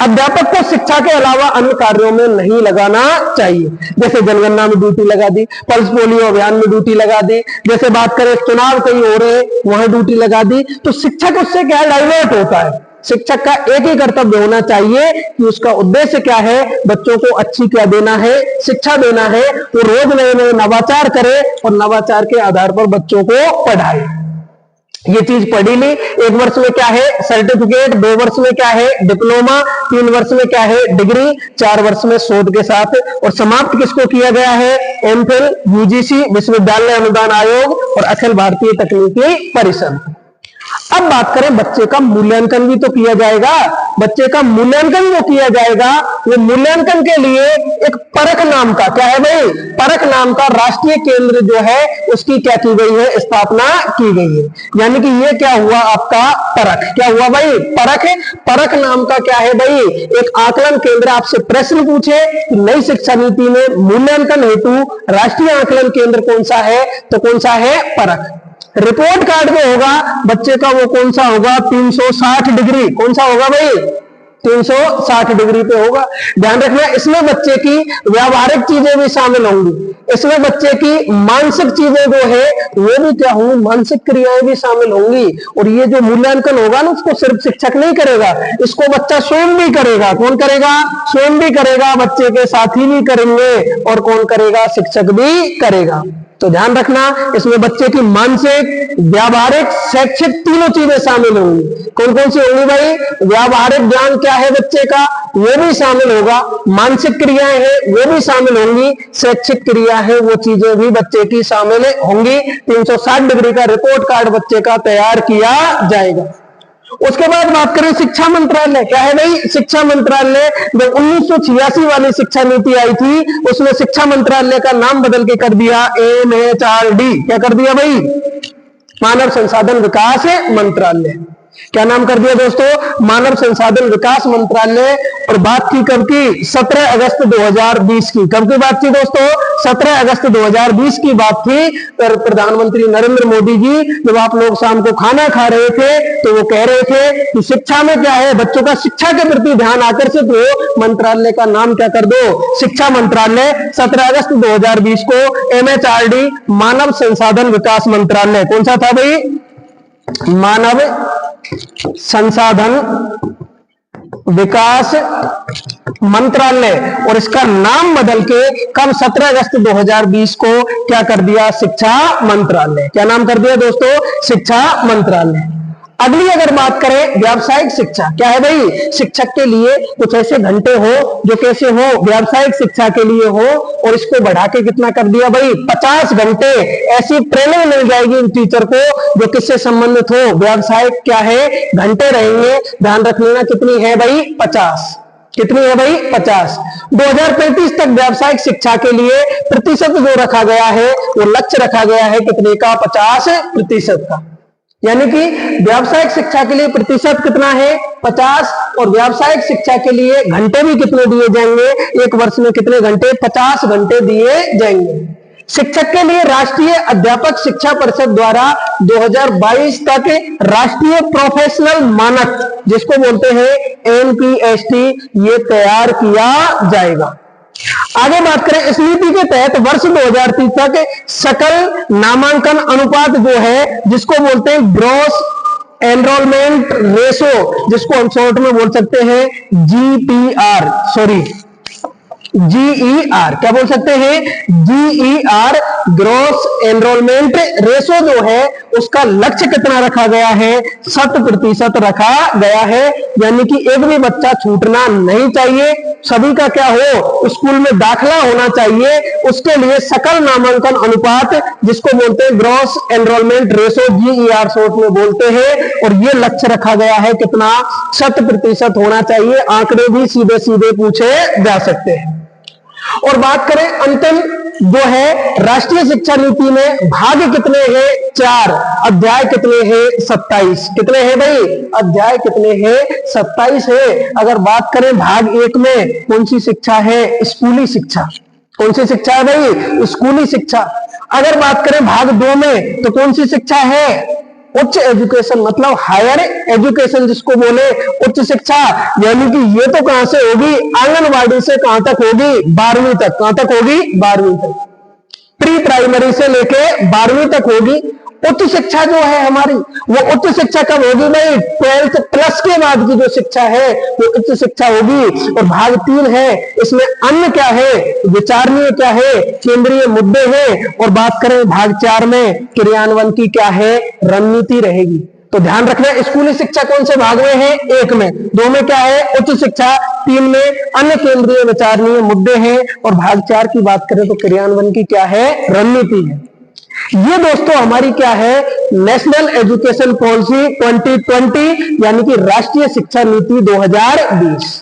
अध्यापक को शिक्षा के अलावा अन्य कार्यों में नहीं लगाना चाहिए, जैसे जनगणना में ड्यूटी लगा दी, पल्स पोलियो अभियान में ड्यूटी लगा दी, जैसे बात करें चुनाव कहीं हो रहे वहां ड्यूटी लगा दी। तो शिक्षक उससे क्या डाइवर्ट होता है। शिक्षक का एक ही कर्तव्य होना चाहिए कि उसका उद्देश्य क्या है, बच्चों को अच्छी क्या देना है, शिक्षा देना है। वो रोज नए नए नवाचार करे और नवाचार के आधार पर बच्चों को पढ़ाए। ये चीज पढ़ी ली। 1 वर्ष में क्या है, सर्टिफिकेट, 2 वर्ष में क्या है, डिप्लोमा, 3 वर्ष में क्या है, डिग्री, 4 वर्ष में शोध के साथ। और समाप्त किसको किया गया है, एमफिल, यूजीसी, विश्वविद्यालय अनुदान आयोग और अखिल भारतीय तकनीकी परिषद। अब बात करें बच्चे का मूल्यांकन भी तो किया जाएगा। बच्चे का मूल्यांकन जो किया जाएगा, वो मूल्यांकन के लिए एक परख नाम का, क्या है भाई, परख नाम का राष्ट्रीय केंद्र जो है उसकी क्या की गई है, स्थापना की गई है। यानी कि ये क्या हुआ आपका परख, क्या हुआ भाई, परख। परख नाम का क्या है भाई, एक आकलन केंद्र। आपसे प्रश्न पूछे कि नई शिक्षा नीति में मूल्यांकन हेतु राष्ट्रीय आकलन केंद्र कौन सा है, तो कौन सा है, परख। रिपोर्ट कार्ड में होगा बच्चे का, वो कौन सा होगा, 360 डिग्री। कौन सा होगा भाई, 360 डिग्री पे होगा। ध्यान रखना, इसमें बच्चे की व्यावहारिक चीजें भी शामिल होंगी, इसमें बच्चे की मानसिक चीजें जो है वो भी क्या होंगी, मानसिक क्रियाएं भी शामिल होंगी। और ये जो मूल्यांकन होगा ना, उसको सिर्फ शिक्षक नहीं करेगा, इसको बच्चा स्वयं भी करेगा। कौन करेगा, स्वयं भी करेगा, बच्चे के साथी भी करेंगे, और कौन करेगा, शिक्षक भी करेगा। तो ध्यान रखना, इसमें बच्चे की मानसिक, व्यावहारिक, शैक्षिक तीनों चीजें शामिल होंगी। कौन कौन सी होंगी भाई, व्यावहारिक ज्ञान क्या है बच्चे का, वो भी शामिल होगा, मानसिक क्रियाएं हैं वो भी शामिल होंगी, शैक्षिक क्रिया है वो चीजें भी बच्चे की शामिल होंगी। 360 डिग्री का रिपोर्ट कार्ड बच्चे का तैयार किया जाएगा। उसके बाद बात करें शिक्षा मंत्रालय, क्या है भाई, शिक्षा मंत्रालय। जब 1986 वाली शिक्षा नीति आई थी, उसमें शिक्षा मंत्रालय का नाम बदल के कर दिया MHRD। क्या कर दिया भाई, मानव संसाधन विकास मंत्रालय। क्या नाम कर दिया दोस्तों, मानव संसाधन विकास मंत्रालय। और बात की कब की, 17 अगस्त 2020 की। कब की बात थी दोस्तों, 17 अगस्त 2020 की बात थी। पर प्रधानमंत्री नरेंद्र मोदी जी जब आप लोग शाम को खाना खा रहे थे तो वो कह रहे थे कि शिक्षा में क्या है, बच्चों का शिक्षा के प्रति ध्यान आकर्षित हो, मंत्रालय का नाम क्या कर दो, शिक्षा मंत्रालय। 17 अगस्त 2020 को MHRD, मानव संसाधन विकास मंत्रालय। कौन सा था भाई, मानव संसाधन विकास मंत्रालय। और इसका नाम बदल के कब, 17 अगस्त 2020 को क्या कर दिया, शिक्षा मंत्रालय। क्या नाम कर दिया दोस्तों, शिक्षा मंत्रालय। अगली अगर बात करें व्यावसायिक शिक्षा, क्या है भाई, शिक्षक के लिए कुछ ऐसे घंटे हो जो कैसे हो, व्यावसायिक शिक्षा के लिए हो। और इसको बढ़ा के कितना कर दिया भाई, 50 घंटे ऐसी ट्रेनिंग मिल जाएगी इन टीचर को जो किससे संबंधित हो, व्यावसायिक क्या है, घंटे रहेंगे। ध्यान रख लेना कितनी है भाई, 50। कितनी है भाई, 50। 2035 तक व्यावसायिक शिक्षा के लिए प्रतिशत जो रखा गया है, वो लक्ष्य रखा गया है कितने का, 50% का। यानी कि व्यावसायिक शिक्षा के लिए प्रतिशत कितना है, 50। और व्यावसायिक शिक्षा के लिए घंटे भी कितने दिए जाएंगे, एक वर्ष में कितने घंटे, 50 घंटे दिए जाएंगे। शिक्षक के लिए राष्ट्रीय अध्यापक शिक्षा परिषद द्वारा 2022 तक राष्ट्रीय प्रोफेशनल मानक, जिसको बोलते हैं NPST, ये तैयार किया जाएगा। आगे बात करें, इस नीति के तहत वर्ष 2030 तक सकल नामांकन अनुपात जो है, जिसको बोलते हैं ग्रॉस एनरोलमेंट रेशो, जिसको हम शॉर्ट में बोल सकते हैं GPR, सॉरी GER, क्या बोल सकते हैं, GER, ग्रॉस एनरोलमेंट रेशो जो है उसका लक्ष्य कितना रखा गया है, 100% रखा गया है। यानी कि एक भी बच्चा छूटना नहीं चाहिए, सभी का क्या हो, स्कूल में दाखला होना चाहिए। उसके लिए सकल नामांकन अनुपात, जिसको बोलते हैं gross enrolment ratio, GER short में बोलते हैं। और ये लक्ष्य रखा गया है कितना, 100% होना चाहिए। आंकड़े भी सीधे सीधे पूछे जा सकते हैं। और बात करें अंतिम जो है राष्ट्रीय शिक्षा नीति में भाग कितने हैं? 4। अध्याय कितने हैं? 27। कितने हैं भाई? अध्याय कितने हैं? 27 है। अगर बात करें भाग 1 में कौन सी शिक्षा है? स्कूली शिक्षा। कौन सी शिक्षा है भाई? स्कूली शिक्षा। अगर बात करें भाग 2 में तो कौन सी शिक्षा है? उच्च एजुकेशन, मतलब हायर एजुकेशन जिसको बोले, उच्च शिक्षा। यानी कि ये तो कहां से होगी? आंगनवाड़ी से कहां तक होगी? 12वीं तक। कहां तक होगी? 12वीं तक। प्री प्राइमरी से लेके 12वीं तक होगी। उच्च शिक्षा जो है हमारी, वो उच्च शिक्षा कब होगी भाई? 12th प्लस के बाद की जो शिक्षा है वो उच्च शिक्षा होगी। और भाग 3 है, इसमें अन्य क्या है? विचारणीय क्या है? केंद्रीय मुद्दे हैं। और बात करें भाग 4 में, क्रियान्वयन की क्या है? रणनीति रहेगी। तो ध्यान रखना, स्कूली शिक्षा कौन से भाग में है? 1 में। 2 में क्या है? उच्च शिक्षा। 3 में अन्य केंद्रीय विचारणीय मुद्दे हैं। और भाग 4 की बात करें तो क्रियान्वयन की क्या है? रणनीति है। ये दोस्तों हमारी क्या है? नेशनल एजुकेशन पॉलिसी 2020, यानी कि राष्ट्रीय शिक्षा नीति 2020।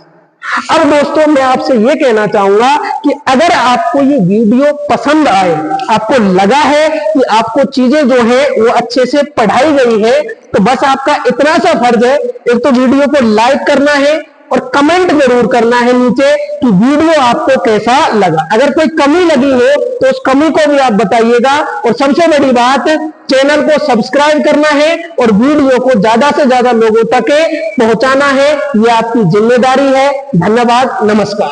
अब दोस्तों मैं आपसे ये कहना चाहूंगा कि अगर आपको ये वीडियो पसंद आए, आपको लगा है कि आपको चीजें जो है वो अच्छे से पढ़ाई गई है, तो बस आपका इतना सा फर्ज है, एक तो वीडियो को लाइक करना है और कमेंट जरूर करना है नीचे कि वीडियो आपको कैसा लगा। अगर कोई कमी लगी हो तो उस कमी को भी आप बताइएगा। और सबसे बड़ी बात, चैनल को सब्सक्राइब करना है और वीडियो को ज्यादा से ज्यादा लोगों तक पहुंचाना है। यह आपकी जिम्मेदारी है। धन्यवाद, नमस्कार।